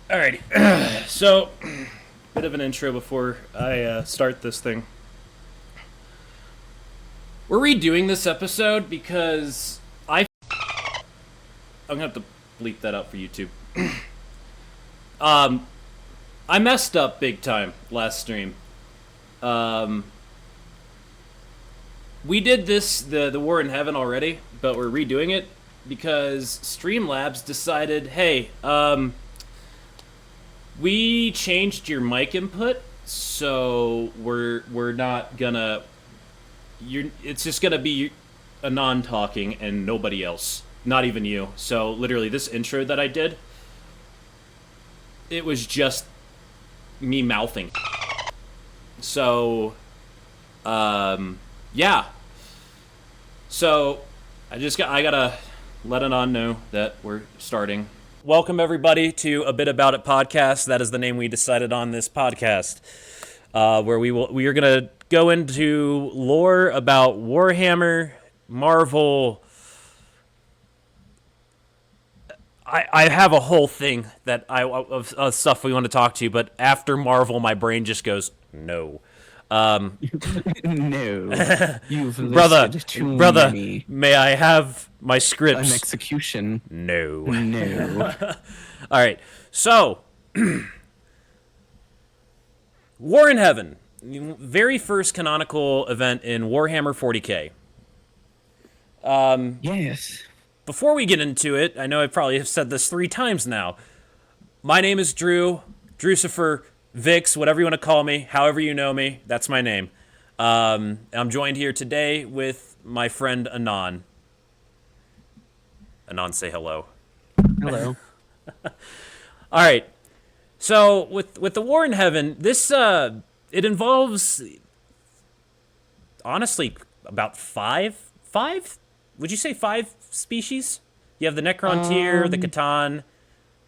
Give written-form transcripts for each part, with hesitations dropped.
Alrighty, so, bit of an intro before I start this thing. We're redoing this episode because I'm gonna have to bleep that out for YouTube. I messed up big time last stream. We did the War in Heaven already, but we're redoing it because Streamlabs decided, hey, we changed your mic input, so we're not gonna. It's just gonna be a non-talking and nobody else, not even you. So literally, this intro that I did, it was just me mouthing. So, yeah. So I gotta let Anon know that we're starting. Welcome, everybody, to A Bit About It podcast. That is the name we decided on this podcast, where we are going to go into lore about Warhammer, Marvel. I have a whole thing that of stuff we want to talk to, but after Marvel, my brain just goes, no. No, you've brother, listed too brother, many. may I have my scripts? An execution. No. No. All right, so War in Heaven, very first canonical event in Warhammer 40K. Yes. Before we get into it, I know I probably have said this 3 times now. My name is Drew, Drucifer, Vix, whatever you want to call me, however you know me, that's my name. I'm joined here today with my friend Anon. Anon, say hello. Hello. All right. So with the War in Heaven, this it involves honestly about five. Would you say 5 species? You have the Necrontyr, the Catan,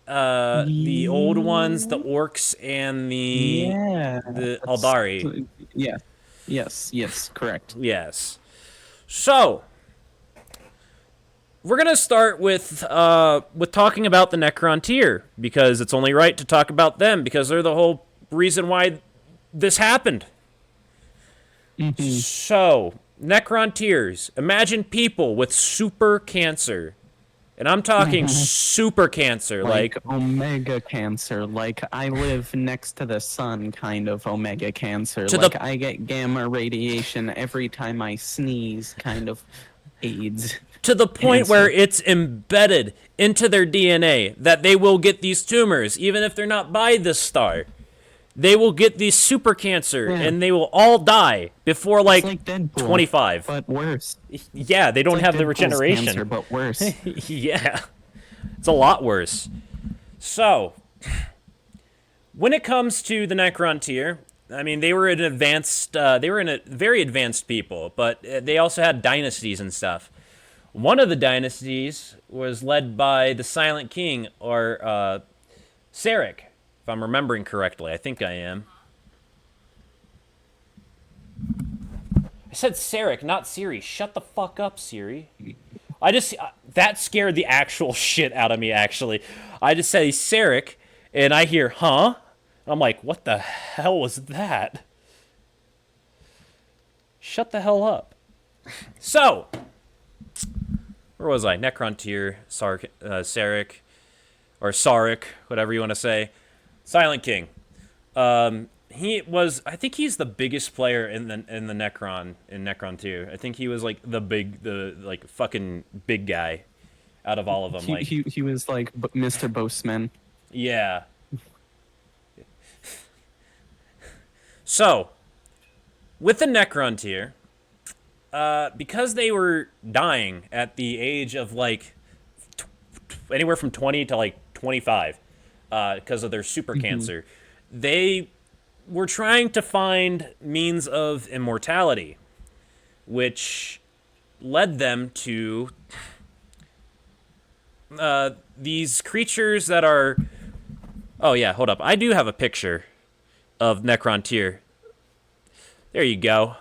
the old ones, the orcs, and the Aldari. Yeah. Yes, correct. Yes. So we're gonna start with talking about the Necrontyr because it's only right to talk about them because they're the whole reason why this happened. So Necrontyrs, imagine people with super cancer. And I'm talking super cancer, like omega cancer, like I live next to the sun kind of omega cancer. I get gamma radiation every time I sneeze kind of AIDS. To the point where it's embedded into their DNA that they will get these tumors, even if they're not by this star. They will get these super cancer, and they will all die before like Deadpool, 25. but worse. Yeah, they don't have the regeneration. Cancer, but worse. Yeah, it's a lot worse. So, when it comes to the Necrontyr, I mean, they were an advanced, very advanced people, but they also had dynasties and stuff. One of the dynasties was led by the Silent King, or Sarek. If I'm remembering correctly, I think I am. I said Sarek, not Siri. Shut the fuck up, Siri. That scared the actual shit out of me, actually. I just say Sarek, and I hear, huh? I'm like, what the hell was that? Shut the hell up. So, where was I? Necrontyr, Sarek, or Sarek, whatever you want to say. Silent King. He was. I think he's the biggest player in the Necrontyr. I think he was like the fucking big guy out of all of them. He was like Mr. Boastman. Yeah. So, with the Necrontyr, because they were dying at the age of like anywhere from 20 to like 25. Because of their super cancer, they were trying to find means of immortality, which led them to these creatures that are... Oh yeah, hold up. I do have a picture of Necrontyr. There you go.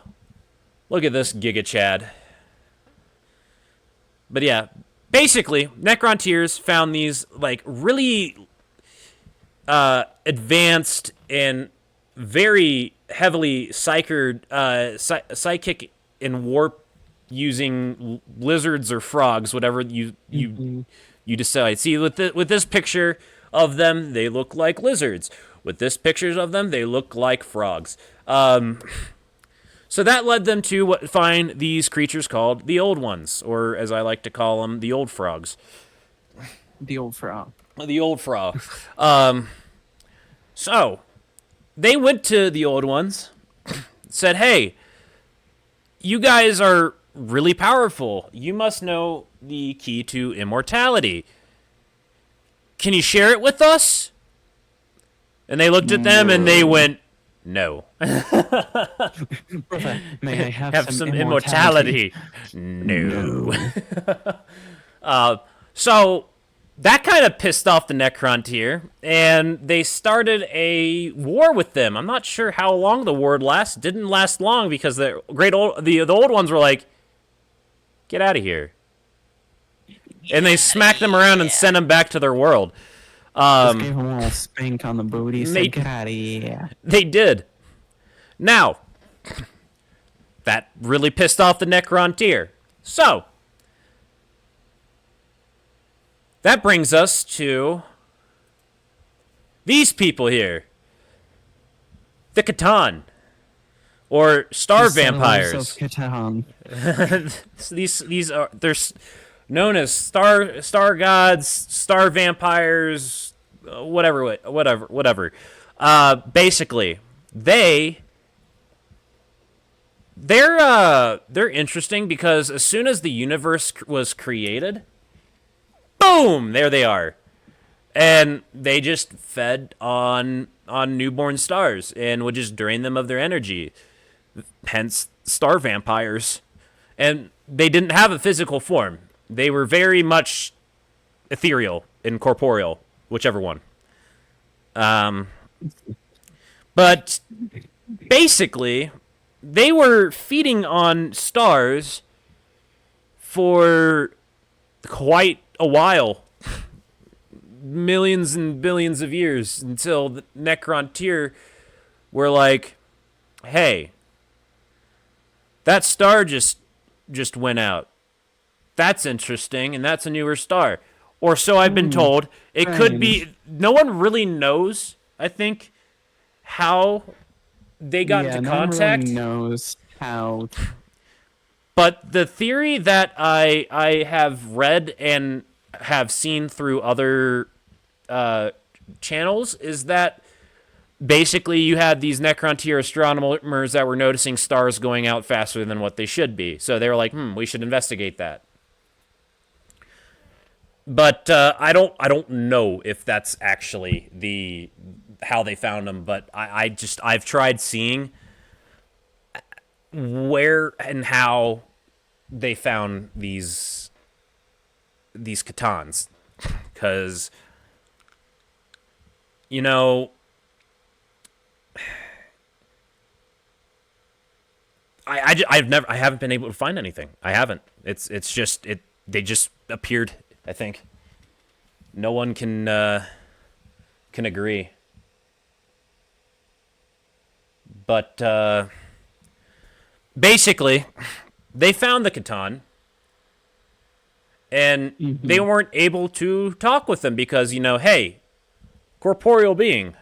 Look at this Giga Chad. But yeah, basically, Necrontyrs found these, like, really advanced and very heavily psychic and warp using lizards or frogs, whatever Mhm. you decide. See, with this picture of them, they look like lizards. With this pictures of them, they look like frogs. So that led them to find these creatures called the Old Ones, or as I like to call them, the Old Frogs. The old frog. The Old Frog. So they went to the Old Ones, said, "Hey, you guys are really powerful. You must know the key to immortality. Can you share it with us?" And they looked at them and they went, "No." Brother, may I Have have some immortality? immortality. No. No. So that kind of pissed off the Necrontyr, and they started a war with them. I'm not sure how long the war lasted. Didn't last long because the old ones were like, "Get out of here," and they smacked them around and sent them back to their world. Just gave him a little spank on the booty. They Said, "Get out of here." they did. Now that really pissed off the Necrontyr. So that brings us to these people here. The Catan, or star The settlers vampires. of Catan. These are known as star gods, star vampires, whatever. Basically, they're interesting because as soon as the universe was created, boom, there they are. And they just fed on newborn stars and would just drain them of their energy. Hence, star vampires. And they didn't have a physical form. They were very much ethereal and corporeal, whichever one. But basically, they were feeding on stars for quite a while, millions and billions of years, until the Necrontyr were like, "Hey, that star just went out. That's interesting, and that's a newer star." Or so I've been told. It could be. No one really knows, I think, how they got Yeah, into no one contact. really knows how. But the theory that I have read and have seen through other channels is that basically you had these Necrontyr astronomers that were noticing stars going out faster than what they should be. So they were like, we should investigate that. But I don't know if that's actually how they found them. But I've tried seeing where and how they found these Catans, because I haven't been able to find anything. I haven't. It's just they just appeared. I think no one can agree. But basically, they found the Catan, and they weren't able to talk with them because hey, corporeal being.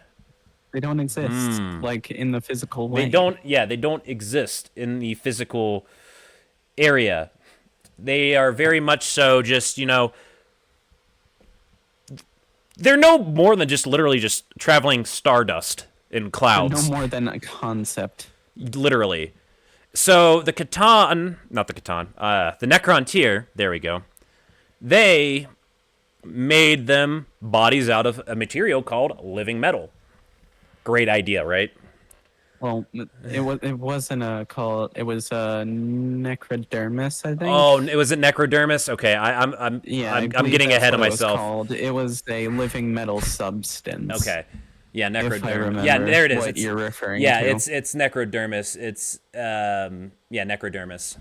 They don't exist like in the physical way. They don't. Yeah, they don't exist in the physical area. They are very much so just they're no more than just literally just traveling stardust in They're clouds. no more than a concept. Literally. So the Catan, not the Catan, the Necrontyr, there we go. They made them bodies out of a material called living metal. Great idea, right? Well, it wasn't a called. It was a necrodermis, I think. Oh, it was a necrodermis. Okay, I'm I I'm believe getting that's ahead of what it was myself. called. It was a living metal substance. Okay, yeah, If I necrodermis. remember Yeah, there it is. what you're referring yeah, to. it's necrodermis. It's necrodermis.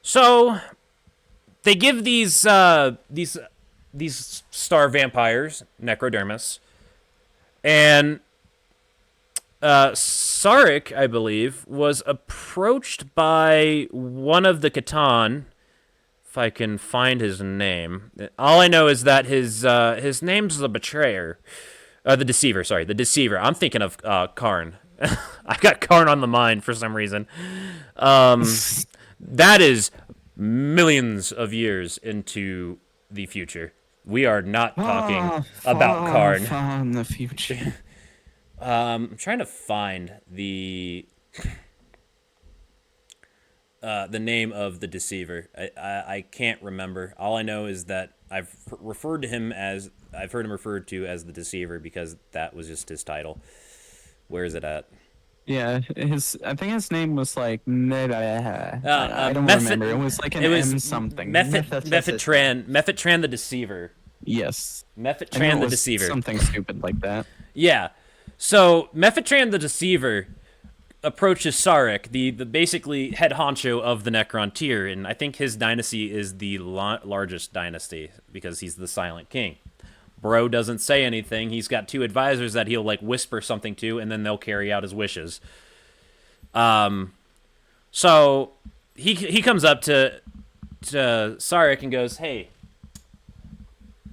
So they give these these star vampires, Necrodermis, and Sarek, I believe, was approached by one of the Catan. If I can find his name, all I know is that his name's the Betrayer, the Deceiver. Sorry, the Deceiver. I'm thinking of Karn. I got Karn on the mind for some reason. That is millions of years into the future. We are not talking about Karn. Far in the future. I'm trying to find the name of the Deceiver. I can't remember. All I know is that I've heard him referred to as the Deceiver because that was just his title. Where is it at? Yeah, I think his name was like I don't remember. It was like an M something. Mephitran the Deceiver. Yes. Mephitran the Deceiver. Something stupid like that. Yeah. So Mephitran the Deceiver approaches Sarek, the basically head honcho of the Necrontyr, and I think his dynasty is the largest dynasty because he's the Silent King. Bro doesn't say anything. He's got 2 advisors that he'll like whisper something to, and then they'll carry out his wishes. So he comes up to Sarek and goes, "Hey,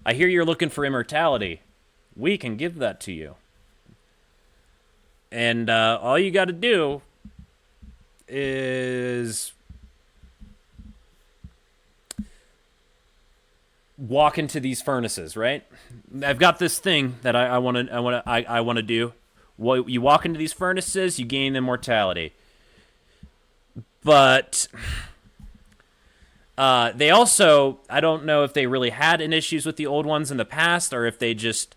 I hear you're looking for immortality. We can give that to you. And all you got to do is walk into these furnaces, right? I've got this thing that I want to do. Well, you walk into these furnaces, you gain immortality. But they also, I don't know if they really had any issues with the old ones in the past, or if they just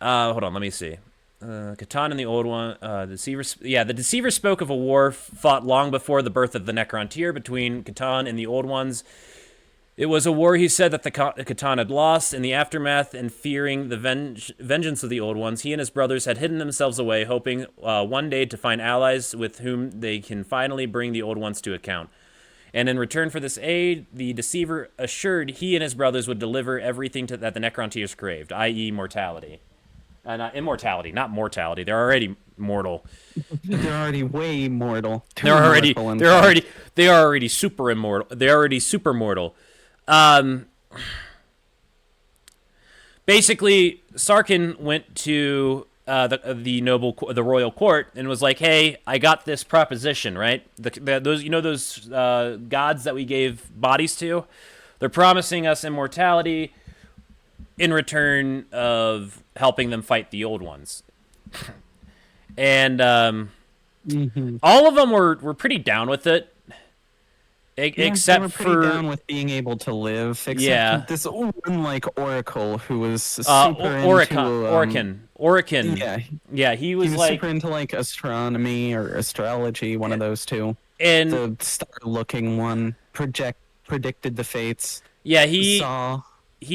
hold on, let me see. Catan and the old one, the Deceiver spoke of a war fought long before the birth of the Necrontyr between Catan and the old ones. It was a war, he said, that the Catan had lost. In the aftermath and fearing the vengeance of the old ones, he and his brothers had hidden themselves away, hoping one day to find allies with whom they can finally bring the old ones to account. And in return for this aid, the Deceiver assured he and his brothers would deliver everything that the Necrontyrs craved, i.e. mortality. Immortality, not mortality. They're already mortal. They're already way mortal. They are already super immortal. They're already super mortal. Basically, Sarkin went to the royal court and was like, "Hey, I got this proposition, right? Those gods that we gave bodies to, they're promising us immortality in return of helping them fight the old ones." And all of them were pretty down with it, except they were pretty down with being able to live. Except this one Oracle who was super into Orican. Yeah, he was like super into like astronomy or astrology, one of those two. And the star-looking one predicted the fates. Yeah, he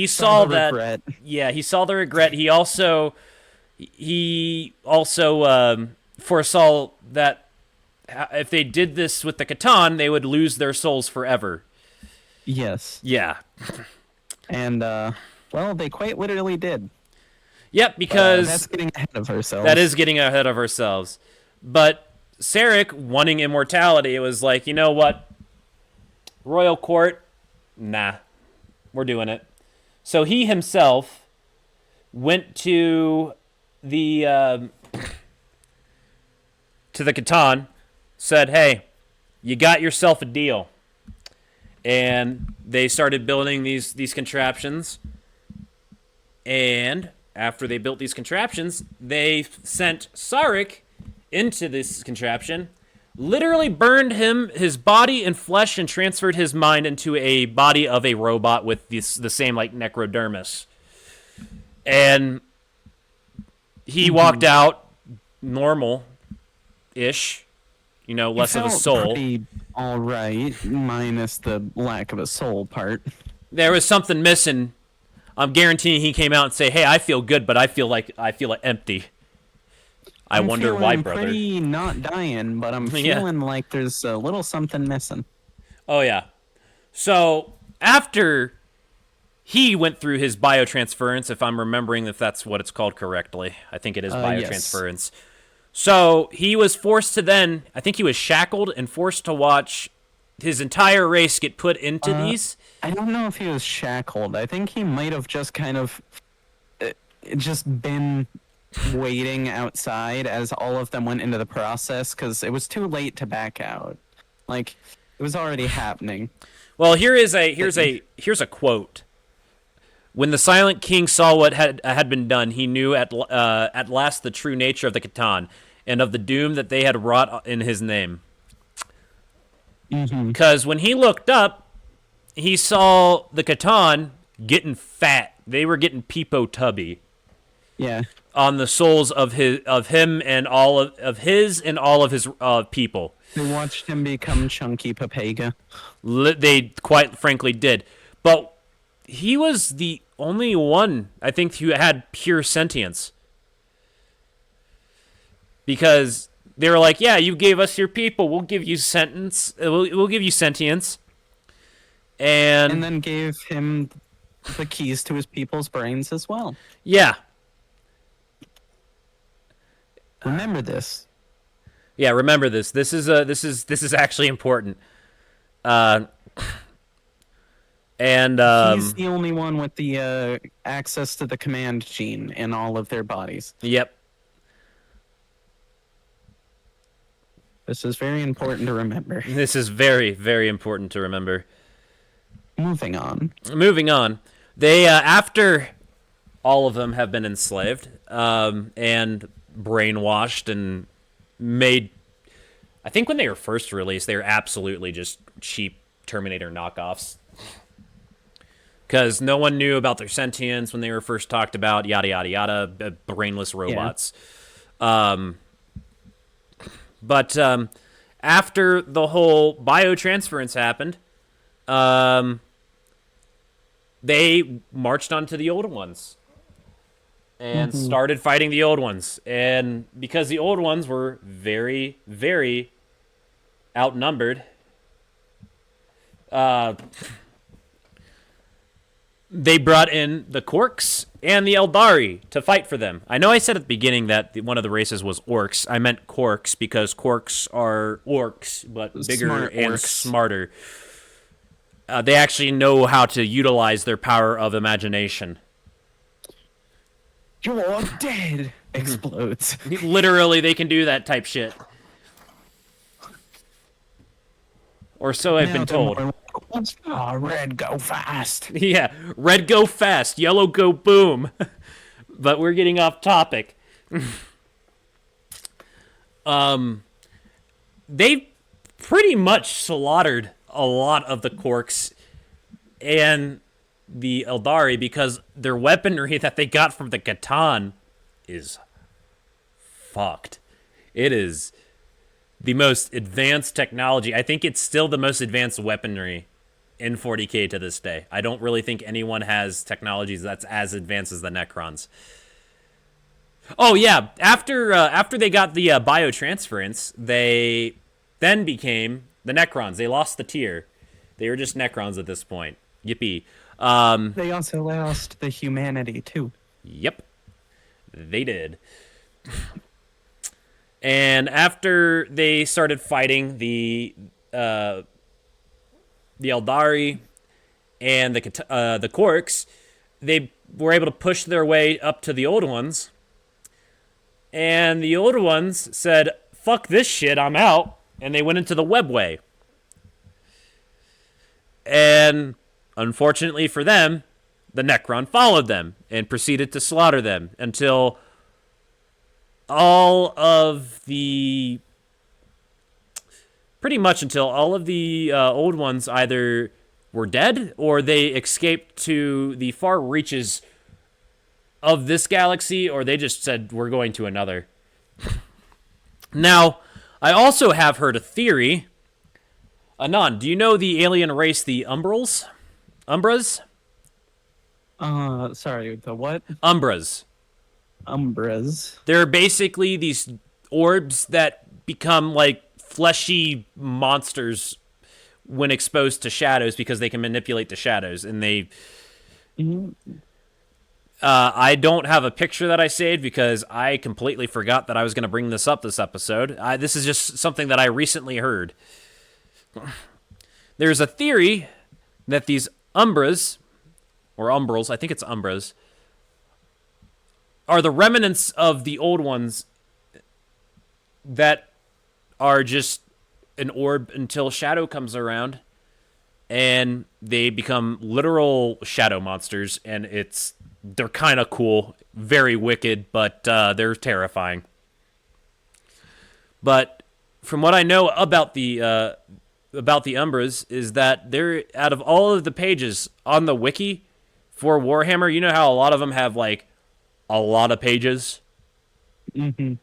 saw that. Regret. Yeah, he saw the regret. He also foresaw that if they did this with the Catan, they would lose their souls forever. Yes. Yeah. And well, they quite literally did. Yep, because that's getting ahead of ourselves. That is getting ahead of ourselves. But Sarek wanting immortality, it was like, you know what? Royal Court, nah, we're doing it. So he himself went to the Catan, said, "Hey, you got yourself a deal." And they started building these contraptions. And after they built these contraptions, they sent Sarek into this contraption, literally burned his body and flesh, and transferred his mind into a body of a robot with the same like necrodermis. And he walked out normal-ish, less of a soul. All right, minus the lack of a soul part. There was something missing. I'm guaranteeing he came out and say, "Hey, I feel good, but I feel like empty. I wonder why, brother." I'm pretty not dying, but I'm feeling like there's a little something missing. Oh yeah. So after he went through his biotransference, if I'm remembering if that's what it's called correctly. I think it is Yes. biotransference. So he was forced to then, I think he was shackled and forced to watch his entire race get put into Uh, these. I don't know if he was shackled. I think he might have just kind of uh, just been waiting outside as all of them went into the process because it was too late to back out. Like it was already happening. Well, here's a quote. When the Silent King saw what had been done, he knew at last the true nature of the Catan and of the doom that they had wrought in his name. Hmm. Because when he looked up, he saw the Catan getting fat. They were getting peepo tubby Yeah. on the souls of him and all of his and all of his people. They watched him become Chunky Papega. They quite frankly did, but he was the only one I think who had pure sentience because they were like, "Yeah, you gave us your people. We'll give you sentence. We'll give you sentience." And And then gave him the keys to his people's brains as well. yeah, Remember this. yeah. Remember this. This is actually important. Uh, and He's the only one with the access to the command gene in all of their bodies. yep. This is very important to remember. This is very, very important to remember. Moving on. Moving on, they after all of them have been enslaved and brainwashed and made. I think when they were first released, they were absolutely just cheap Terminator knockoffs. Because no one knew about their sentience when they were first talked about, yada, yada, yada, brainless robots. But after the whole biotransference happened, they marched onto the old ones and started fighting the old ones. And because the old ones were very, very outnumbered, they brought in the Quarks and the Eldari to fight for them. I know I said at the beginning that one of the races was orcs. I meant Quarks because Quarks are orcs, but bigger Smart and orcs. smarter. They actually know how to utilize their power of imagination. You're dead! Explodes. Literally, they can do that type shit. Or so I've been told. Oh, red, go fast. Yeah, red go fast, yellow go boom. But we're getting off topic. They pretty much slaughtered a lot of the Quarks and the Eldari because their weaponry that they got from the Catan is fucked. It is the most advanced technology. I think it's still the most advanced weaponry in 40K to this day. I don't really think anyone has technologies that's as advanced as the Necrons. Oh yeah, after they got the biotransference, they then became the Necrons. They lost the tier. They were just Necrons at this point. Yippee. They also lost the humanity, too. Yep, they did. And after they started fighting the Eldari and the Quarks, they were able to push their way up to the old ones. And the old ones said, "Fuck this shit, I'm out." And they went into the webway. And unfortunately for them, the Necron followed them and proceeded to slaughter them until all of the pretty much until all of the old ones either were dead or they escaped to the far reaches of this galaxy, or they just said, "We're going to another." Now, I also have heard a theory. Anon, do you know the alien race, the Umbrals? Umbras? Sorry, the what? Umbras. Umbras. They're basically these orbs that become like fleshy monsters when exposed to shadows because they can manipulate the shadows, and they Mhm. I don't have a picture that I saved because I completely forgot that I was going to bring this up this episode. This is just something that I recently heard. There's a theory that these umbras, or umbrals, I think it's umbras, are the remnants of the old ones that are just an orb until Shadow comes around and they become literal shadow monsters, and they're kind of cool, very wicked, but they're terrifying. But from what I know about the Umbras is that they're out of all of the pages on the wiki for Warhammer. You know how a lot of them have like a lot of pages. Mhm.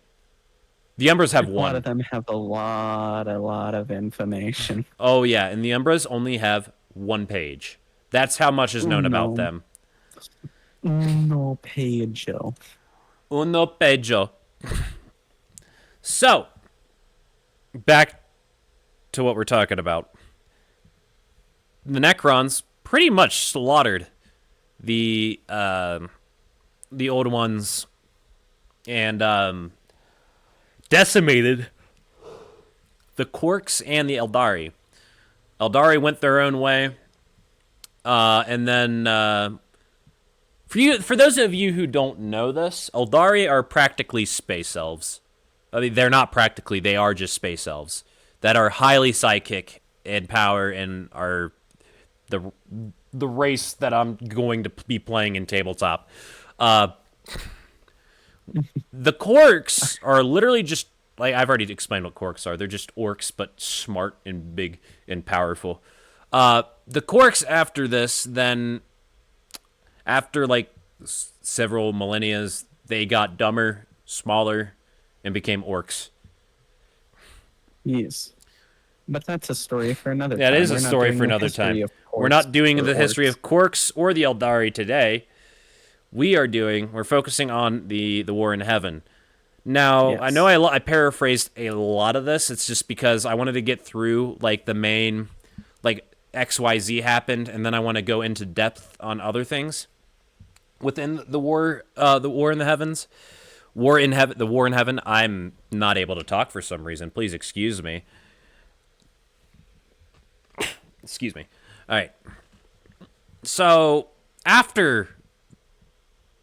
The Umbras have A lot of one. them have a lot of information. Oh yeah, and the Umbras only have one page. That's how much is known about No, them. no page. Uno pejo. So back to what we're talking about. The Necrons pretty much slaughtered the old ones and decimated the Quarks and the Eldari. Eldari went their own way, and then for those of you who don't know this, Eldari are practically space elves. I mean, they're not practically; they are just space elves that are highly psychic in power and are the the race that I'm going to be playing in tabletop. Uh, the Quarks are literally just like I've already explained what Quarks are. They're just orcs, but smart and big and powerful. The Quarks after this, then after like several millennia, they got dumber, smaller, and became orcs. Yes. But that's a story for another That time. is a We're not story doing for the another history time. of We're orcs not doing or the history orcs. of Quarks or the Eldari today. We're focusing on the War in Heaven. Now, I know Yes. I paraphrased a lot of this. It's just because I wanted to get through like the main, like XYZ happened, and then I want to go into depth on other things within the War in the Heavens, War in Heaven, the War in Heaven. I'm not able to talk for some reason. Please excuse me. Excuse me. All right. So after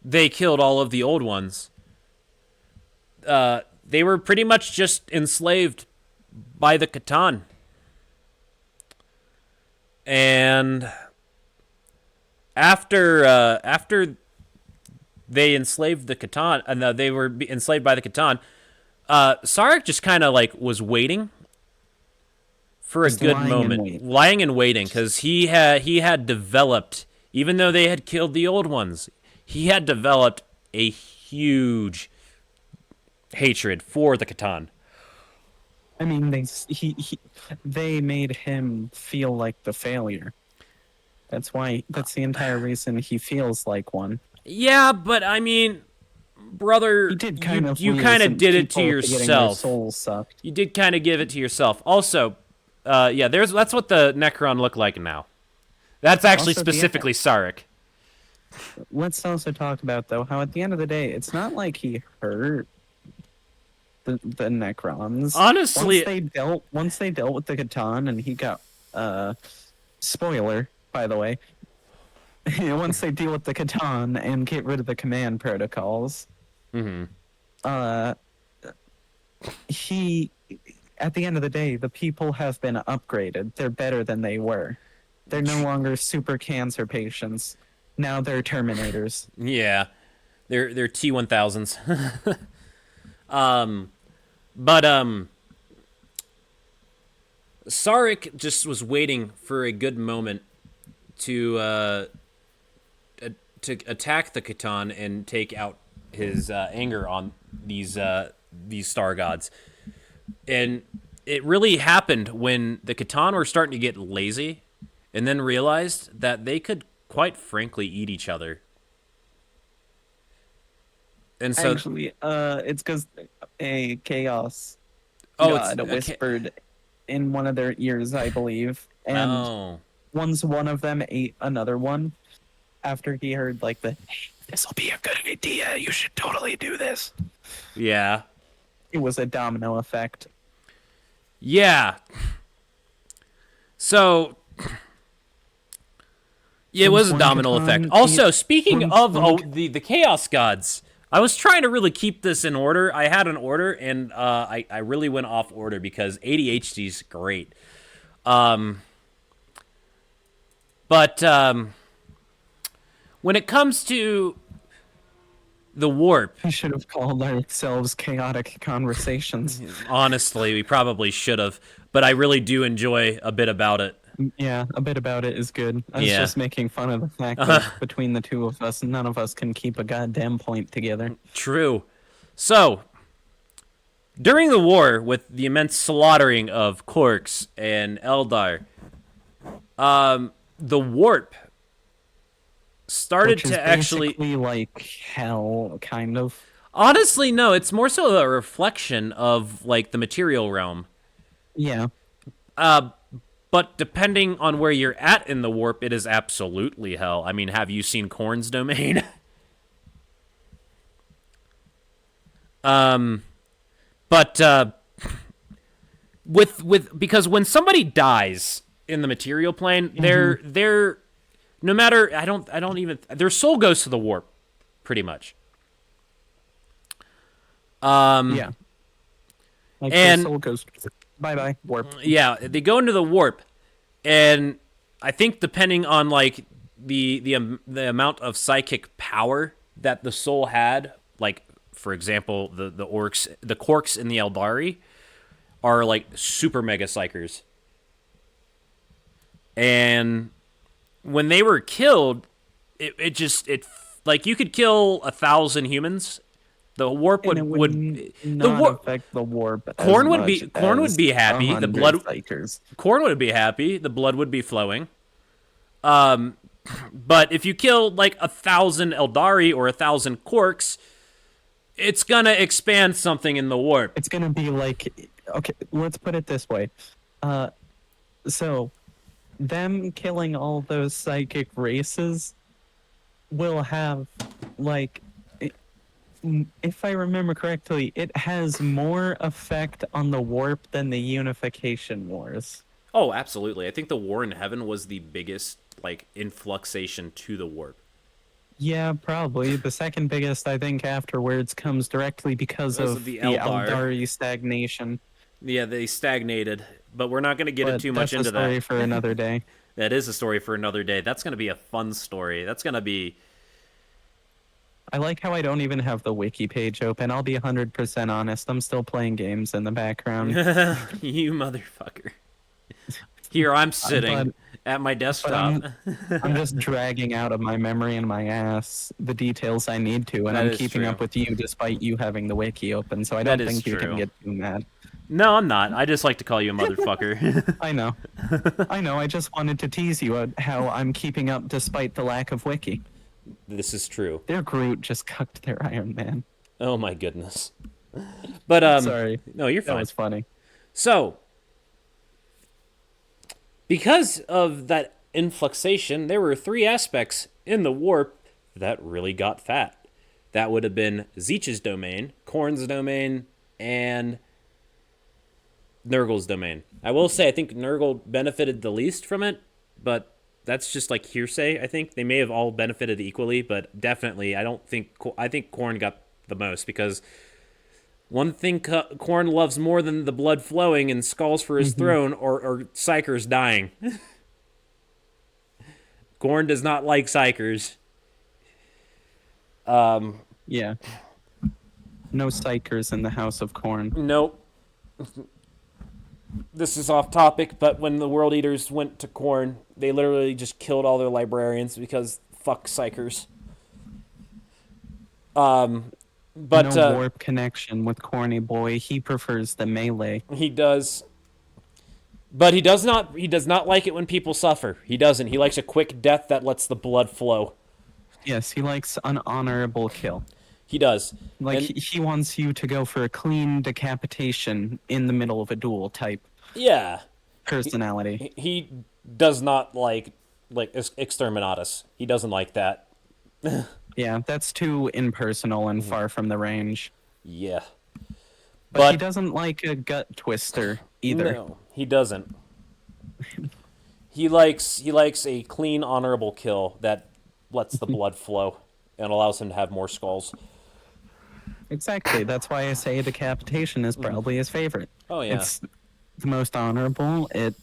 they killed all of the old ones, they were pretty much just enslaved by the Catan. And after they enslaved the Catan, and they were enslaved by the Catan, Sarek just kind of like was waiting for a Just good lying in moment, wait. lying and waiting, because he had developed, even though they had killed the old ones, he had developed a huge hatred for the Catan. I mean, they made him feel like the failure. That's why. That's the entire reason he feels like one. Yeah, but I mean, He brother, did kind you of you lose kind of some did it to people to getting their yourself. souls sucked. You did kind of give it to yourself. Also, yeah, that's what the Necron look like now. That's actually Also, at the end, specifically Sarek. let's also talk about though how at the end of the day, it's not like he hurt the Necrons. Honestly, Once they dealt with the Catan and he got spoiler, by the way. Once they deal with the Catan and get rid of the command protocols, uh he at the end of the day, the people have been upgraded. They're better than they were. They're no longer super cancer patients. Now they're Terminators. yeah, they're T1000s. But Sarek just was waiting for a good moment to to attack the Catan and take out his anger on these star gods. And it really happened when the Catan were starting to get lazy and then realized that they could quite frankly eat each other. And so Actually, it's because a chaos oh, it's god okay. whispered in one of their ears, I believe. And Oh. once one of them ate another one, after he heard like "Hey, this will be a good idea. You should totally do this." Yeah. It was a domino effect. Yeah. So yeah, it Once was a one domino effect. Catan ate, Also, speaking once of one, the Chaos Gods, I was trying to really keep this in order. I had an order, and I really went off order because ADHD's great. Um, but when it comes to the warp, we should have called ourselves chaotic conversations. honestly, we probably should have. But I really do enjoy a bit about it. Yeah, a bit about it is good. I was Yeah. just making fun of the fact that between the two of us, none of us can keep a goddamn point together. True. So, during the war, with the immense slaughtering of Korks and Eldar, the warp started Which is to actually. basically like hell, kind of. Honestly, no. It's more so a reflection of like the material realm. Yeah. But depending on where you're at in the warp, it is absolutely hell. I mean, have you seen Korn's domain? But with because when somebody dies in the material plane, they're no matter I don't even their soul goes to the warp, pretty much. Yeah. Like and- the soul goes bye bye warp. Yeah, they go into the warp, and I think depending on like the amount of psychic power that the soul had, like for example, the orcs, the Korks in the Eldari are like super mega psychers, and when they were killed, it like you could kill 1,000 humans. The warp And it would the not warp. affect the warp. Corn as would much be Corn would as be happy. The 100 blood psychers. Corn would be happy. The blood would be flowing. But if you kill like 1,000 Eldari or 1,000 Korks, it's gonna expand something in the warp. It's gonna be like, okay, let's put it this way. So them killing all those psychic races will have like, if I remember correctly, it has more effect on the warp than the unification wars. Oh, absolutely. I think the war in heaven was the biggest like influxation to the warp. Yeah, probably. The second biggest, I think, afterwards comes directly because Because of of the the Eldar. Eldari stagnation. Yeah, they stagnated, but we're not going to get But too much that's into a story that. for another day. That is a story for another day. That's going to be a fun story. That's going to be I like how I don't even have the wiki page open. I'll be 100% honest. I'm still playing games in the background. you motherfucker. Here I'm sitting at my desktop. I'm just dragging out of my memory and my ass the details I need to, and That I'm is keeping true. up with you despite you having the wiki open, so I That don't is think you true. can get too mad. No, I'm not. I just like to call you a motherfucker. I know. I know, I just wanted to tease you at how I'm keeping up despite the lack of wiki. This is true. Their Groot just cucked their Iron Man. Oh my goodness. But Sorry. no, you're That fine. was funny. So, because of that influxation, there were 3 aspects in the warp that really got fat. That would have been Zeech's domain, Korn's domain, and Nurgle's domain. I will say I think Nurgle benefited the least from it, but that's just like hearsay, I think. They may have all benefited equally, but definitely I think Korn got the most because one thing Korn loves more than the blood flowing and skulls for his throne or Psychers dying. Korn does not like Psychers. Yeah. No psychers in the House of Corn. Nope. This is off topic, but when the World Eaters went to Korn, they literally just killed all their librarians because fuck Psychers. But no warp connection with Corny Boy. He prefers the melee. he does. But he does not like it when people suffer. He doesn't. He likes a quick death that lets the blood flow. Yes, he likes an honorable kill. He does. Like, And- he wants you to go for a clean decapitation in the middle of a duel type yeah. personality. He does not like exterminatus. He doesn't like that. Yeah, that's too impersonal and Mhm. far from the range. Yeah, But he but doesn't like a gut twister either. no, he doesn't. He likes a clean, honorable kill that lets the blood flow and allows him to have more skulls. Exactly. That's why I say decapitation is Mhm. probably his favorite. Oh yeah, It's the most honorable. It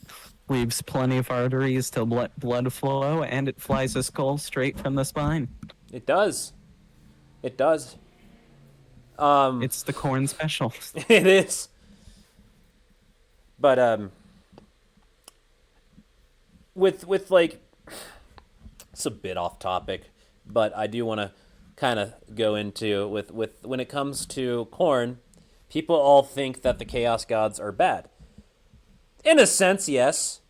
leaves plenty of arteries to blood flow, and it flies a skull straight from the spine. it does. It does. Um, It's the corn special. it is. But with like, it's a bit off topic, but I do want to kind of go into with when it comes to corn, people all think that the chaos gods are bad. In a sense, yes,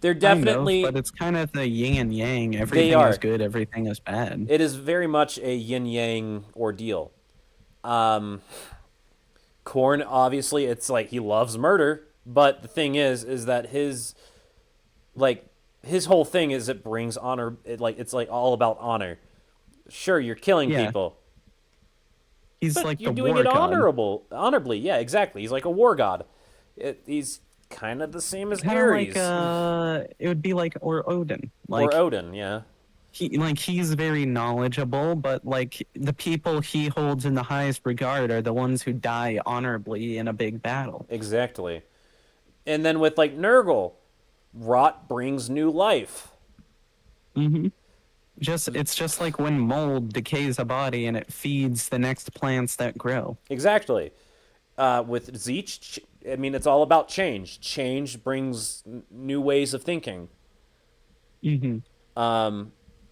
they're Kind of, but definitely it's kind of the yin and yang. they Everything is are. good, everything is bad. It is very much a yin yang ordeal. Um, Corn, obviously, it's like he loves murder, but the thing is that like his whole thing is it brings honor. It's like all about honor. Sure, you're killing Yeah, people, he's but like you're the doing war it god. honorably. Yeah, exactly. He's like a war god. He's kind of the same as Kind of like Ares it would be like or Odin. or Like Odin. Yeah, he's very knowledgeable, but like the people he holds in the highest regard are the ones who die honorably in a big battle. exactly. And then with like Nurgle, rot brings new life. Hmm. It's just like when mold decays a body and it feeds the next plants that grow. Exactly. With Zeech, I mean, it's all about change. Change brings new ways of thinking. Hmm. Oh,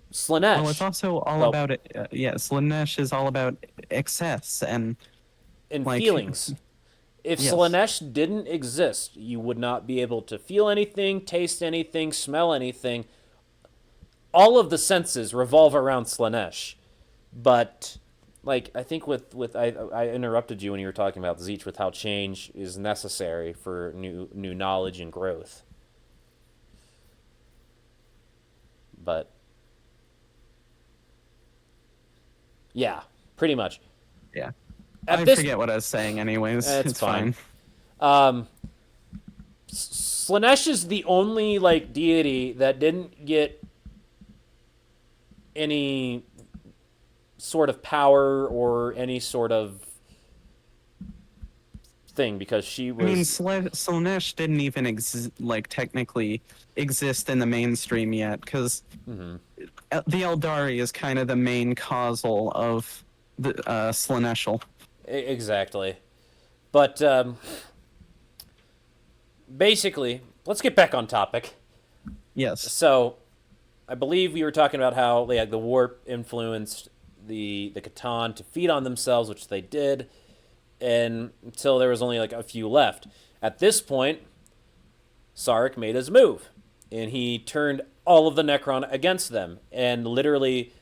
it's Slanesh, also all well, about it. Yeah, Slanesh is all about excess and in like feelings. If yes. Slanesh didn't exist, you would not be able to feel anything, taste anything, smell anything. All of the senses revolve around Slanesh. But like I think with I interrupted you when you were talking about Zeech with how change is necessary for new knowledge and growth. But yeah, pretty much. Yeah. At I this, forget what I was saying anyways. it's It's fine. fine. Um, Slanesh is the only like deity that didn't get any sort of power or any sort of thing because she I mean, was. Slanesh didn't even like technically exist in the mainstream yet because Mhm. the Eldari is kind of the main causal of the Slaneshal. Exactly. But basically, let's get back on topic. Yes. So, I believe we were talking about how like, the warp influenced the Catan to feed on themselves, which they did, and until there was only like a few left. At this point, Sarek made his move, and he turned all of the Necron against them, and literally,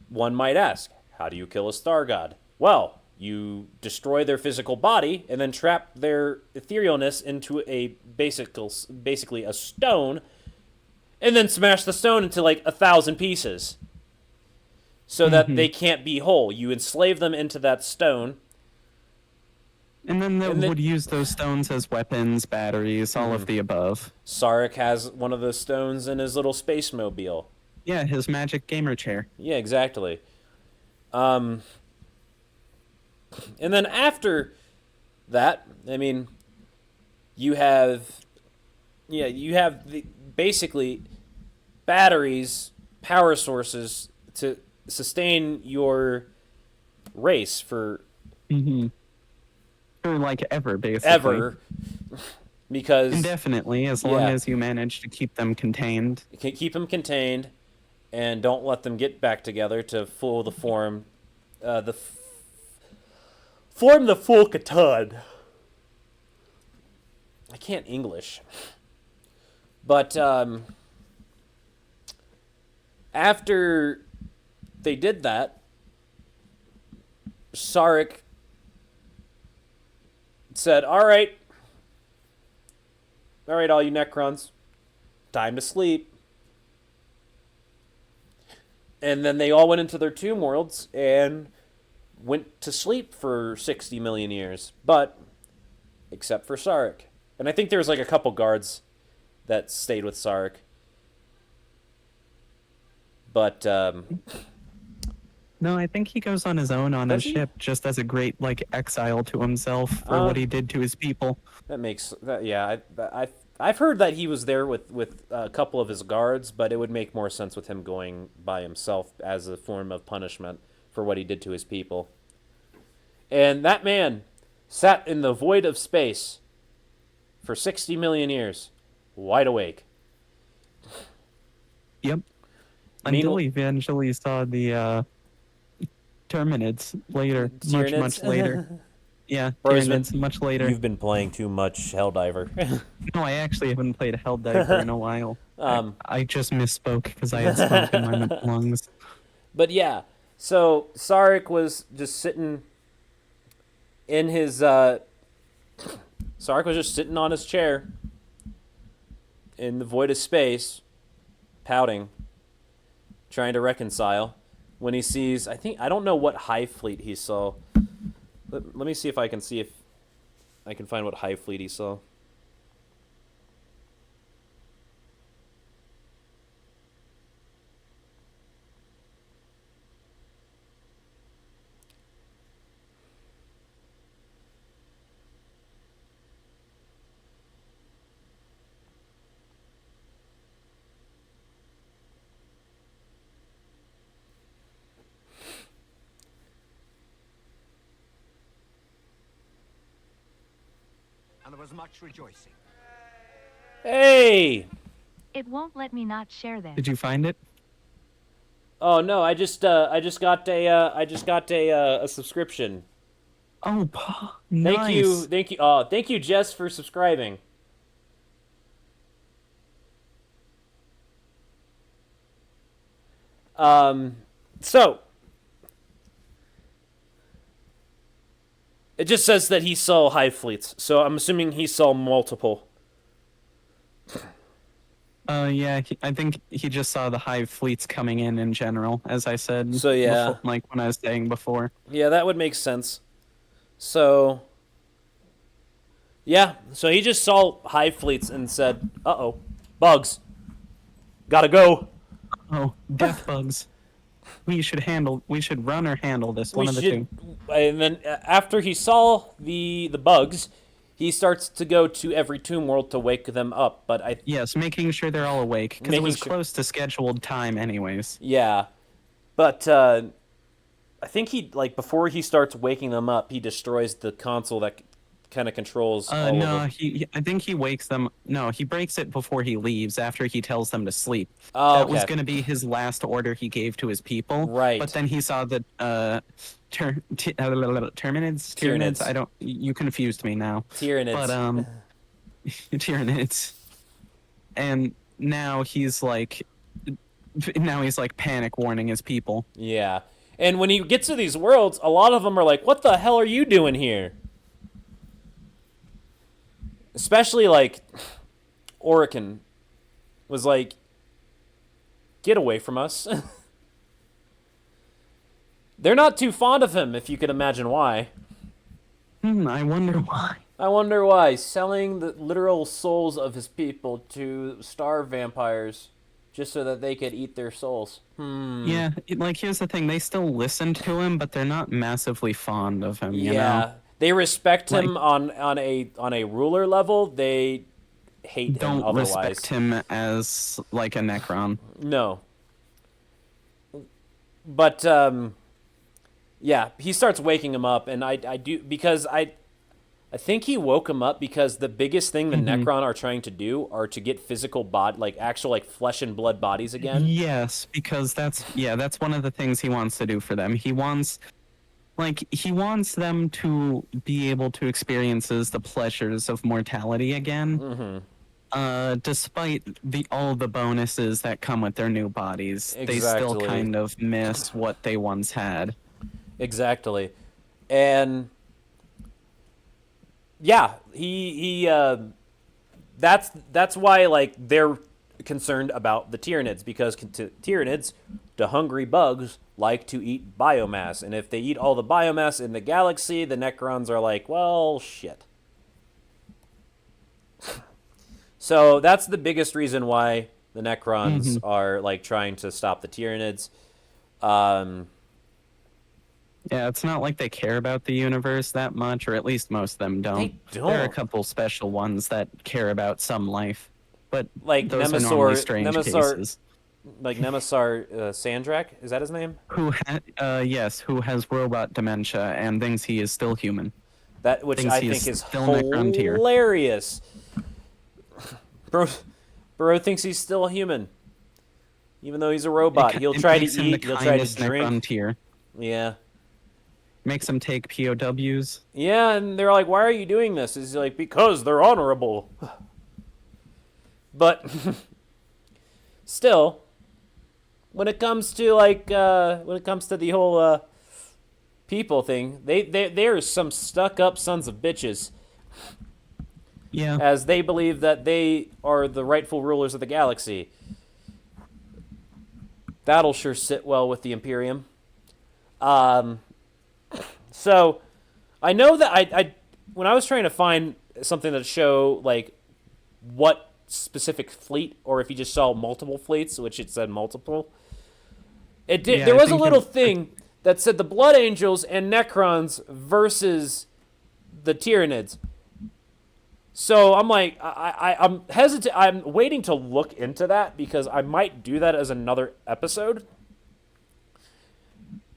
one might ask, how do you kill a star god? Well, you destroy their physical body and then trap their etherealness into basically a stone, and then smash the stone into like 1,000 pieces so that Hmm. they can't be whole. You enslave them into that stone, And then they and then would use those stones as weapons, batteries, all of the above. Sarek has one of those stones in his little space mobile. Yeah, his magic gamer chair. Yeah, exactly. Um, and then after that, I mean, you have, yeah, you have basically batteries, power sources to sustain your race for Hmm. For like ever, basically. ever because Indefinitely, as long yeah, as you manage to keep them contained. you can keep them contained and don't let them get back together to full the form, the form the full Catan. I can't English, but after they did that, Sarek said, all right, all you Necrons, time to sleep. And then they all went into their tomb worlds and went to sleep for 60 million years. But, except for Sarek. And I think there's like a couple guards that stayed with Sarek. But, No, I think he goes on his own on Does his he? ship, just as a great like exile to himself for what he did to his people. that makes, that, yeah, I've heard that he was there with a couple of his guards, but it would make more sense with him going by himself as a form of punishment for what he did to his people. And that man sat in the void of space for 60 million years, wide awake. Yep. Meanwhile- Until he eventually saw the Terminids later, Tyranids? much later. Yeah, Bro, it's Tyranids much later. You've been playing too much Helldiver. No, I actually haven't played Helldiver in a while. Um, I just misspoke because I had smoke in my lungs. But yeah, so Sarek was just sitting in his. Sarek was just sitting on his chair in the void of space, pouting, trying to reconcile. When he sees, I don't know what Hive Fleet he saw. Let me see if I can find what Hive Fleet he saw. And there was much rejoicing. Hey! It won't let me not share this. Did you find it? Oh no, I just got a subscription. Oh, nice. Thank you, Jess, for subscribing. So it just says that he saw Hive Fleets, so I'm assuming he saw multiple. Yeah, I think he just saw the Hive fleets coming in general, as I said. So, yeah. Before, like when I was saying before. Yeah, that would make sense. So, yeah, so he just saw Hive Fleets and said, "Uh-oh, bugs, gotta go." Oh, death bugs. We should run or handle this. One of the two. And then after he saw the bugs, he starts to go to every tomb world to wake them up. But Yes, making sure they're all awake because it Making was sure- close to scheduled time, anyways. yeah, but I think before he starts waking them up, he destroys the console that kind of controls all No, of them. I think he wakes them. No, he breaks it before he leaves. After he tells them to sleep. Oh, That was okay. going to be his last order he gave to his people. Right. But then he saw the Terminids. Tyranids. You confused me now. Tyranids. But Tyranids. And now he's like panic warning his people. Yeah. And when he gets to these worlds, a lot of them are like, "What the hell are you doing here?" Especially like Orican was like, "Get away from us." They're not too fond of him, if you could imagine why. I wonder why. I wonder why. Selling the literal souls of his people to starve vampires just so that they could eat their souls. Yeah, here's the thing. They still listen to him, but they're not massively fond of him, you Yeah. know? They respect him on a ruler level. They hate him Don't otherwise. respect him as like a Necron. No. But yeah, he starts waking him up, and I do because I think he woke him up because the biggest thing the Necron are trying to do are to get physical actual flesh and blood bodies again. Yes, because that's one of the things he wants to do for them. He wants them to be able to experience the pleasures of mortality again. Despite all the bonuses that come with their new bodies, they still Exactly. kind of miss what they once had. Exactly. And yeah, he that's why they're concerned about the Tyranids because Tyranids, the hungry bugs, like to eat biomass. And if they eat all the biomass in the galaxy, the Necrons are like, well, shit. So that's the biggest reason why the Necrons are like trying to stop the Tyranids. Yeah, it's not like they care about the universe that much, or at least most of them don't. They don't. There are a couple special ones that care about some life, but Like those are normally strange Nemesaur, cases. like Nemesaur Sandrak, is that his name? Who who has robot dementia and thinks he is still human. That which Thinks I he think is is still Necron tier. hilarious. Bro thinks he's still a human, even though he's a robot. He'll try to eat. He'll try to drink. Necron tier. Yeah. Makes him take POWs. Yeah, and they're like, "Why are you doing this?" He's like, "Because they're honorable." But still, when it comes to the whole people thing, there's some stuck up sons of bitches, Yeah. as they believe that they are the rightful rulers of the galaxy. That'll sure sit well with the Imperium. So, I know that I when I was trying to find something that show like what specific fleet, or if you just saw multiple fleets, which it said multiple, it did. Yeah, There I was a think little thing that said the Blood Angels and Necrons versus the Tyranids. So I'm like, I'm hesitant. I'm waiting to look into that because I might do that as another episode.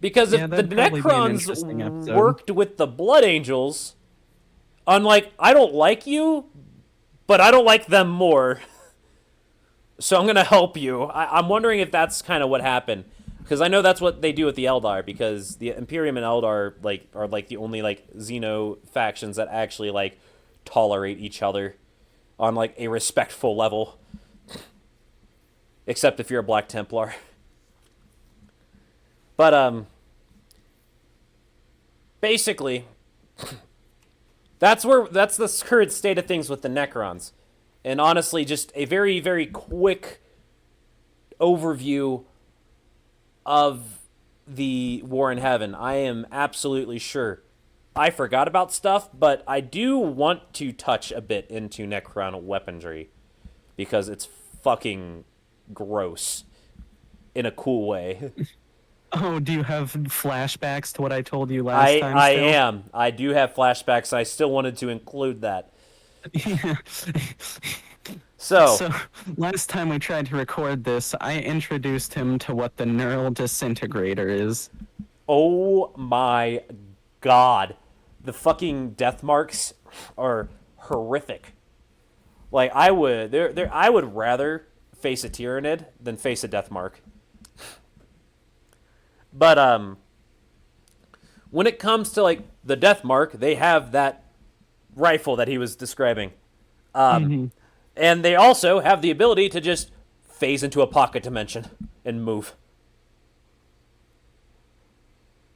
Because if the that'd probably be an interesting Necrons episode. worked with the Blood Angels, I'm like, I don't like you, but I don't like them more. So I'm going to help you. I'm wondering if that's kind of what happened. Because I know that's what they do with the Eldar, because the Imperium and Eldar are the only Xeno factions that actually tolerate each other on a respectful level. Except if you're a Black Templar. But basically, that's the current state of things with the Necrons. And honestly, just a very, very quick overview of the War in Heaven. I am absolutely sure I forgot about stuff, but I do want to touch a bit into Necron weaponry because it's fucking gross in a cool way. Oh, do you have flashbacks to what I told you last time? I still? am. I do have flashbacks. I still wanted to include that. Yeah. So, So last time we tried to record this, I introduced him to what the neural disintegrator is. oh my god. The fucking death marks are horrific. I would rather face a Tyranid than face a death mark. But when it comes to the death mark, they have that rifle that he was describing. And they also have the ability to just phase into a pocket dimension and move.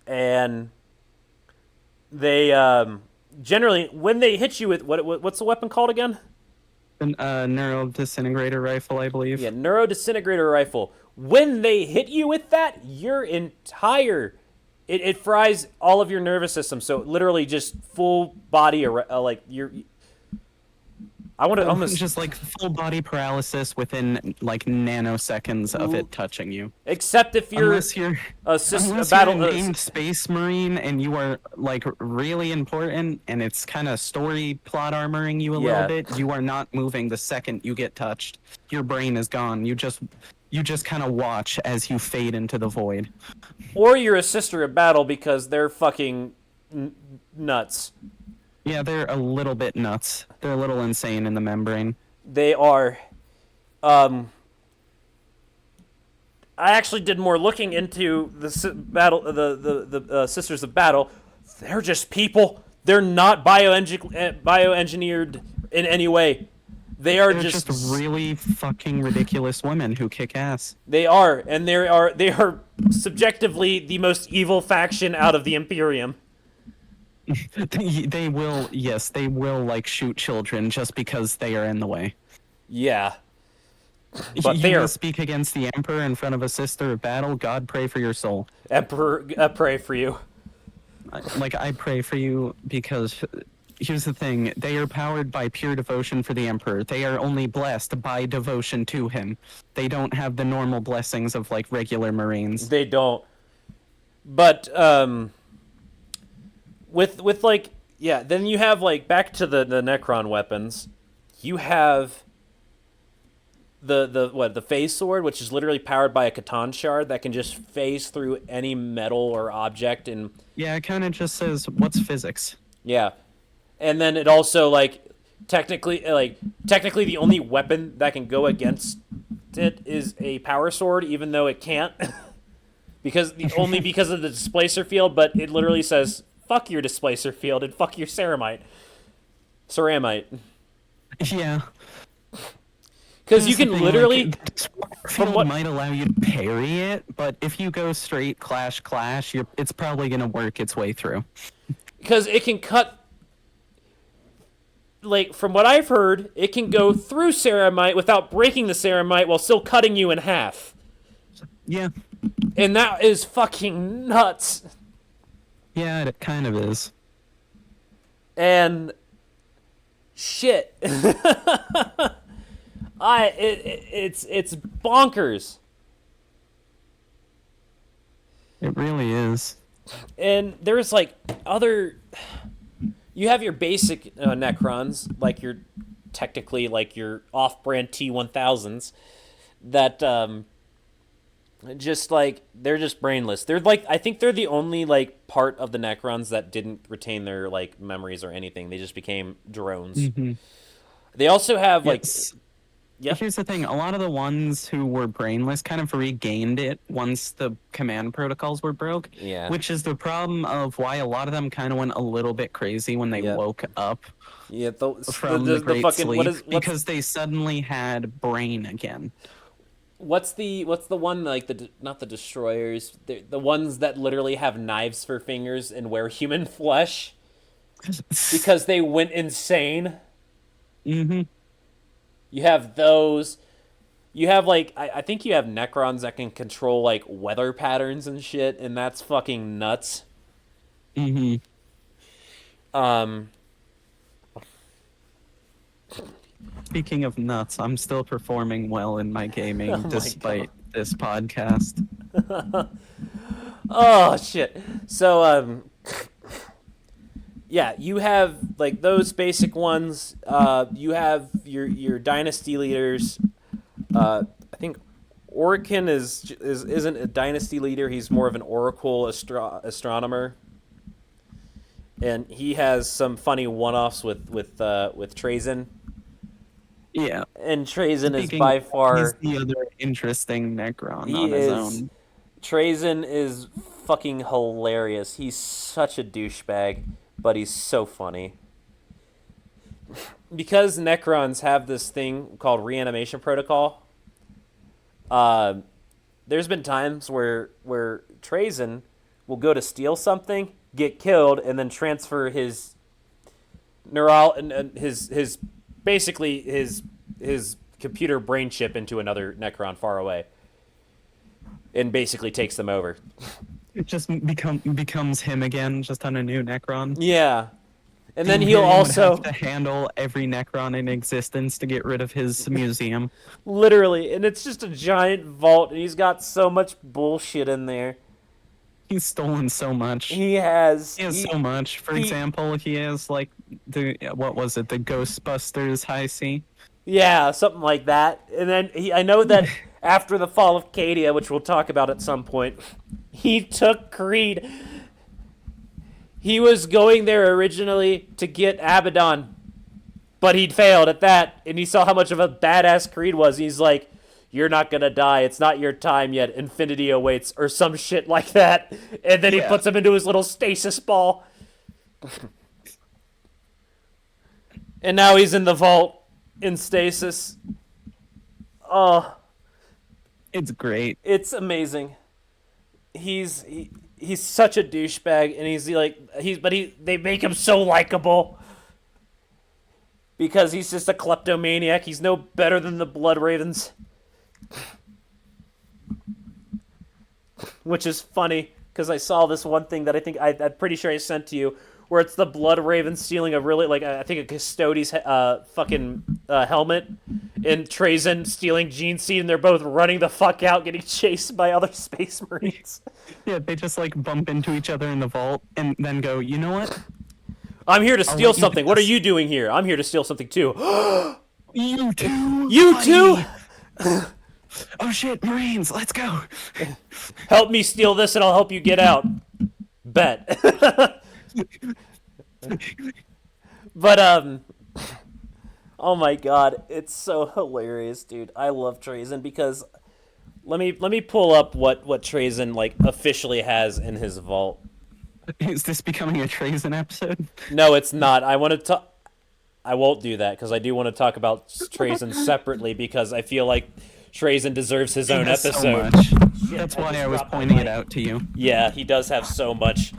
And they generally, when they hit you with what's the weapon called again? A neural disintegrator rifle, I believe. Yeah, neuro disintegrator rifle. When they hit you with that, your entire it fries all of your nervous system. So literally just full body you're. I want to almost Just full body paralysis within nanoseconds of it touching you. except if you're Unless you're a unless battle you're a named space marine and you are really important and it's kind of story plot armoring you a Yeah. little bit, you are not moving the second you get touched. Your brain is gone. You just kind of watch as you fade into the void. or you're a sister of battle because they're fucking nuts. Yeah, they're a little bit nuts. They're a little insane in the membrane. They are. I actually did more looking into the Sisters of Battle. They're just people. They're not bioengineered in any way. They are They're just really fucking ridiculous women who kick ass. They are, and they are subjectively the most evil faction out of the Imperium. They will, yes, they will shoot children just because they are in the way. Yeah. But You they are speak against the Emperor in front of a sister of battle. God pray for your soul. Emperor. Pray for you. I pray for you because here's the thing: they are powered by pure devotion for the Emperor. They are only blessed by devotion to him. They don't have the normal blessings of like regular Marines. They don't. But with like yeah, then you have like back to the Necron weapons. You have the phase sword, which is literally powered by a Catan shard that can just phase through any metal or object, and Yeah, it kind of just says, "What's physics?" yeah, and then it also technically the only weapon that can go against it is a power sword, even though it can't because of the displacer field. But it literally says fuck your displacer field and fuck your ceramite. Yeah. Because you Here's the can thing, literally the from field what might allow you to parry it, but if you go straight clash, it's probably gonna work its way through. because it can cut like from what I've heard, it can go through ceramite without breaking the ceramite while still cutting you in half. Yeah. And that is fucking nuts. Yeah, it kind of is. And shit. It's bonkers. It really is. And there's like other you have your basic Necrons, like your technically like your off-brand T1000s that just like they're just brainless. They're like I think they're the only like part of the Necrons that didn't retain their like memories or anything. They just became drones. Mm-hmm. They also have like Yes. yeah. Here's the thing: a lot of the ones who were brainless kind of regained it once the command protocols were broke. Yeah. Which is the problem of why a lot of them kind of went a little bit crazy when they Yep. woke up Yeah, from the great fucking sleep because they suddenly had brain again. what's the one like not the destroyers, the ones that literally have knives for fingers and wear human flesh because they went insane. Mm-hmm. You have those. You have like I think you have Necrons that can control like weather patterns and shit, and that's fucking nuts. Mm-hmm. Speaking of nuts, I'm still performing well in my gaming Oh my despite this podcast. Oh shit. So yeah, you have like those basic ones. You have your dynasty leaders. I think Orican isn't a dynasty leader. He's more of an oracle astronomer, and he has some funny one-offs with Trazen. Yeah. And Trazen is Speaking, by far he's the other interesting Necron he on his is own. Trazen is fucking hilarious. He's such a douchebag, but he's so funny. Because Necrons have this thing called reanimation protocol, there's been times where Trazen will go to steal something, get killed, and then transfer his his basically his computer brain chip into another Necron far away, and basically takes them over. It just becomes him again, just on a new Necron. Yeah, and then And he'll Tyrion would also have to handle every Necron in existence to get rid of his museum. literally, and it's just a giant vault, and he's got so much bullshit in there. He's stolen so much. He has So much. For example, he has like the what was it? The Ghostbusters High C. Yeah, something like that. And then I know that after the fall of Cadia, which we'll talk about at some point, he took Creed. He was going there originally to get Abaddon, but he'd failed at that, and he saw how much of a badass Creed was. He's like, "You're not gonna die. It's not your time yet. Infinity awaits," or some shit like that. And then he puts him into his little stasis ball. And now he's in the vault in stasis. Oh, It's great. it's amazing. He's such a douchebag, and they make him so likable because he's just a kleptomaniac. He's no better than the Blood Ravens. Which is funny because I saw this one thing that I'm pretty sure I sent to you, where it's the Blood Raven stealing a really I think a Custodes fucking helmet, and Trazen stealing Gene Seed, and they're both running the fuck out, getting chased by other Space Marines. Yeah, they just like bump into each other in the vault and then go, you know what? I'm here to steal let you something. do What are this. you doing here? I'm here to steal something too. You too. You buddy. too? Oh shit, Marines, let's go. Help me steal this, and I'll help you get out. Bet. But oh my god, it's so hilarious, dude. I love Trazen because let me pull up what Trazen like officially has in his vault. Is this becoming a Trazen episode? No, it's not. I want to talk. I won't do that because I do want to talk about Trazen separately because I feel like Trazen deserves his own Has episode. So much. That's I why just I was dropped my pointing mic. it out to you. Yeah, he does have so much.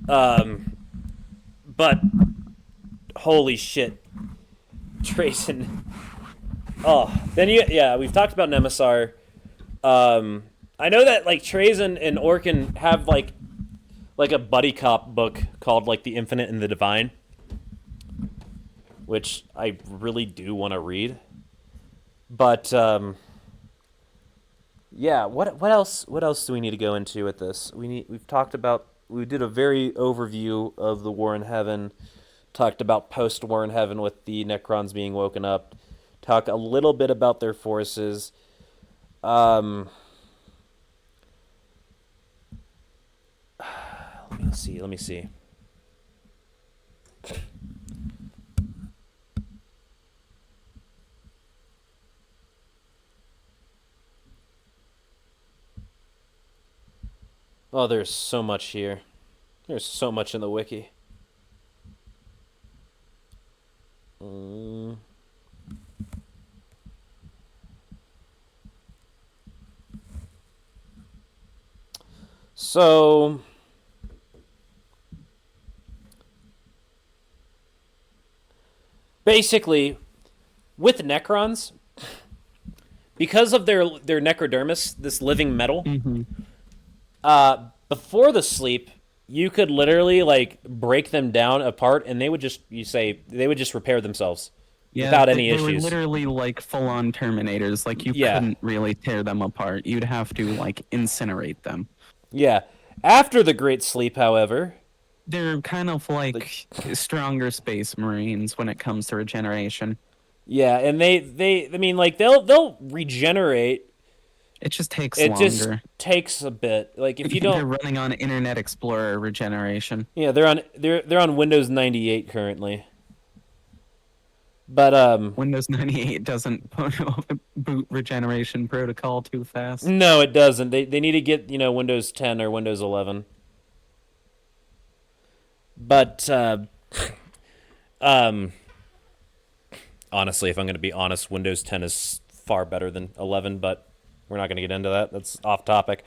But holy shit, Trazen. Oh, then we've talked about Nemesis. I know that like Trazen and Orkin have like a buddy cop book called like The Infinite and the Divine, which I really do want to read. But yeah, what else do we need to go into with this? We did a very overview of the War in Heaven, talked about post War in Heaven with the Necrons being woken up, talk a little bit about their forces. Let me see. Oh, there's so much here. There's so much in the wiki. So basically, with Necrons, because of their necrodermis, this living metal, before the sleep, you could literally like break them down apart, and they would just repair themselves without any they issues. were literally like full-on Terminators. Like you couldn't really tear them apart. You'd have to like incinerate them. Yeah. After the Great Sleep, however, They're kind of like stronger Space Marines when it comes to regeneration. yeah, and I mean like they'll regenerate. It just takes It longer. just takes a bit. Like if you They're don't, running on Internet Explorer regeneration. yeah, they're on Windows 98 currently. But Windows 98 doesn't boot regeneration protocol too fast. no, it doesn't. They need to get Windows 10 or Windows 11. But honestly, if I'm going to be honest, Windows 10 is far better than 11. But we're not going to get into that. That's off topic.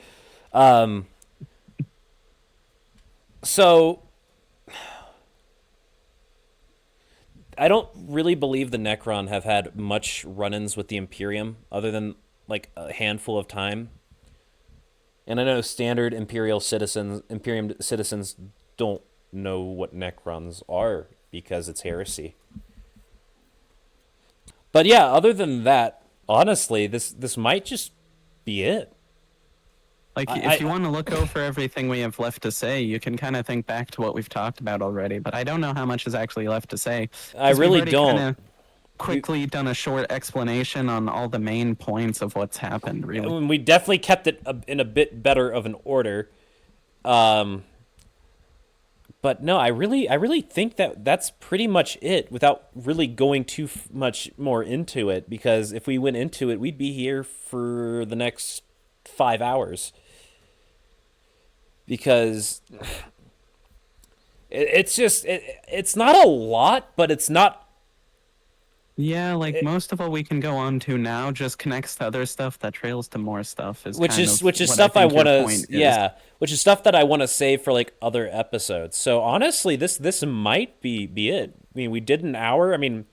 So I don't really believe the Necron have had much run-ins with the Imperium other than like a handful of time. And I know standard Imperium citizens don't know what Necrons are because it's heresy. But yeah, other than that, honestly, this might just be it. Like, if you want to look over everything we have left to say, you can kind of think back to what we've talked about already, but I don't know how much is actually left to say. I 'Cause we've really already don't. kinda quickly done a short explanation on all the main points of what's happened, really. We definitely kept it in a bit better of an order. But no, I really think that that's pretty much it without really going too much more into it, because if we went into it, we'd be here for the next 5 hours. Because it's not a lot, but it's not. Yeah, like most of what we can go on to now just connects to other stuff that trails to more stuff. Which is what stuff I think your want point to is. which is stuff that I want to save for like other episodes. So honestly, this might be it. I mean, we did an hour. I mean,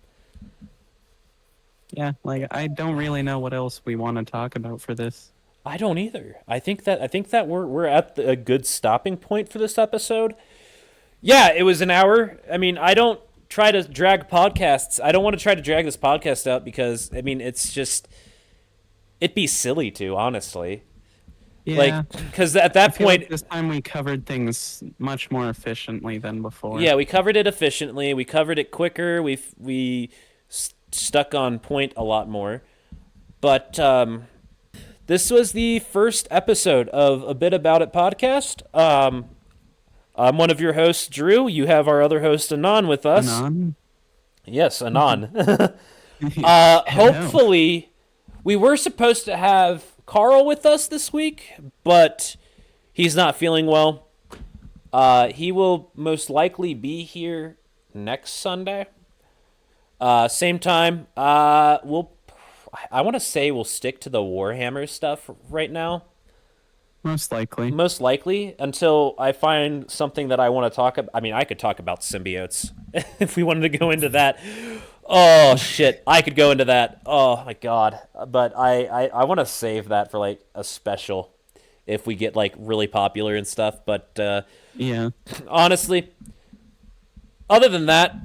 yeah, like I don't really know what else we want to talk about for this. I don't either. I think that we're at a good stopping point for this episode. Yeah, it was an hour. I mean, I don't try to drag podcasts. I don't want to try to drag this podcast out because I mean, it's just it'd be silly to, honestly. Yeah, Like, because at I that feel point, like this time we covered things much more efficiently than before. yeah, we covered it efficiently. We covered it quicker. We stuck on point a lot more. But this was the first episode of A Bit About It podcast. I'm one of your hosts, Drew. You have our other host, Anon, with us. Anon? Yes, Anon. Hello. Hopefully, we were supposed to have Carl with us this week, but he's not feeling well. He will most likely be here next Sunday. Same time. I want to say we'll stick to the Warhammer stuff right now. Most likely. Most likely until I find something that I want to talk about. I mean, I could talk about symbiotes if we wanted to go into that. Oh shit, I could go into that. Oh my god, but I want to save that for like a special if we get like really popular and stuff. But Yeah. honestly, other than that,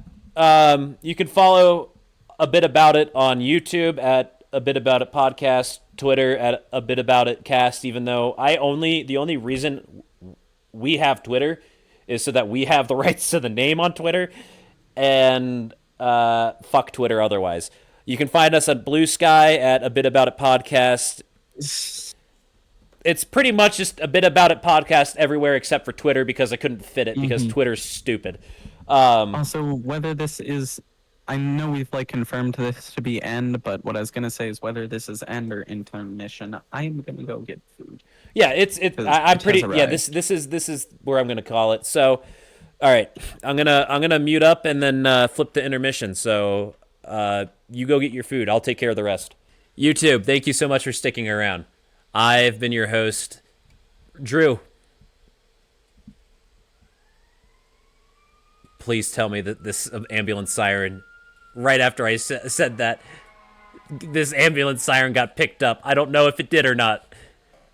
you can follow A Bit About It on YouTube at A Bit About It Podcast, Twitter at A Bit About It Cast, even though the only reason we have Twitter is so that we have the rights to the name on Twitter, and fuck Twitter otherwise. You can find us on Blue Sky at A Bit About It Podcast. It's pretty much just A Bit About It Podcast everywhere except for Twitter because I couldn't fit it because Twitter's stupid. Also, whether this is, I know we've like confirmed this to be end, but what I was gonna say is whether this is end or intermission. I'm gonna go get food. Yeah, I'm it pretty. has Yeah, arrived. this is where I'm gonna call it. So, all right, I'm gonna mute up and then flip the intermission. So, you go get your food. I'll take care of the rest. YouTube, thank you so much for sticking around. I've been your host, Drew. Please tell me that this ambulance siren, right after I said that, this ambulance siren got picked up. I don't know if it did or not,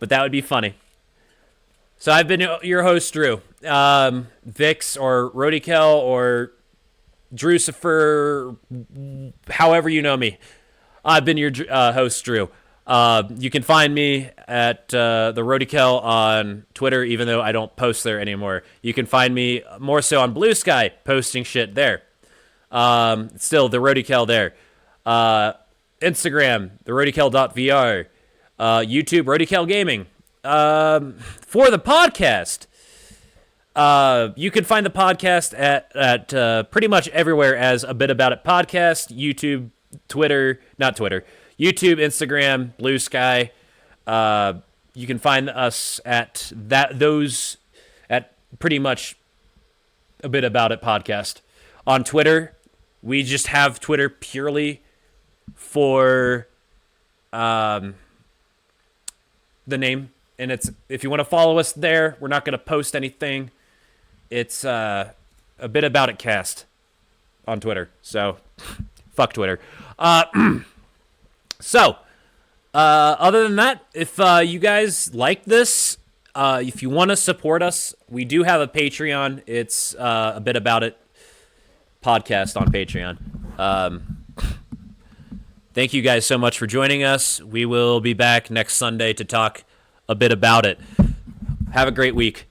but that would be funny. So I've been your host, Drew. Vix or Rodykell or Drucifer, however you know me. I've been your host, Drew. You can find me at TheRodykell on Twitter, even though I don't post there anymore. You can find me more so on Blue Sky, posting shit there. Still, TheRodykell there. Instagram, TheRodykell.vr. YouTube, Rodykell Gaming. For the podcast, you can find the podcast at pretty much everywhere as A Bit About It Podcast. YouTube, YouTube, Instagram, Blue Sky. You can find us at those at pretty much A Bit About It Podcast. On Twitter, we just have Twitter purely for the name, and it's if you want to follow us there, we're not going to post anything. It's A Bit About It Cast on Twitter. So fuck Twitter. So, other than that, if you guys like this, if you want to support us, we do have a Patreon. It's A Bit About It Podcast on Patreon. Thank you guys so much for joining us. We will be back next Sunday to talk a bit about it. Have a great week.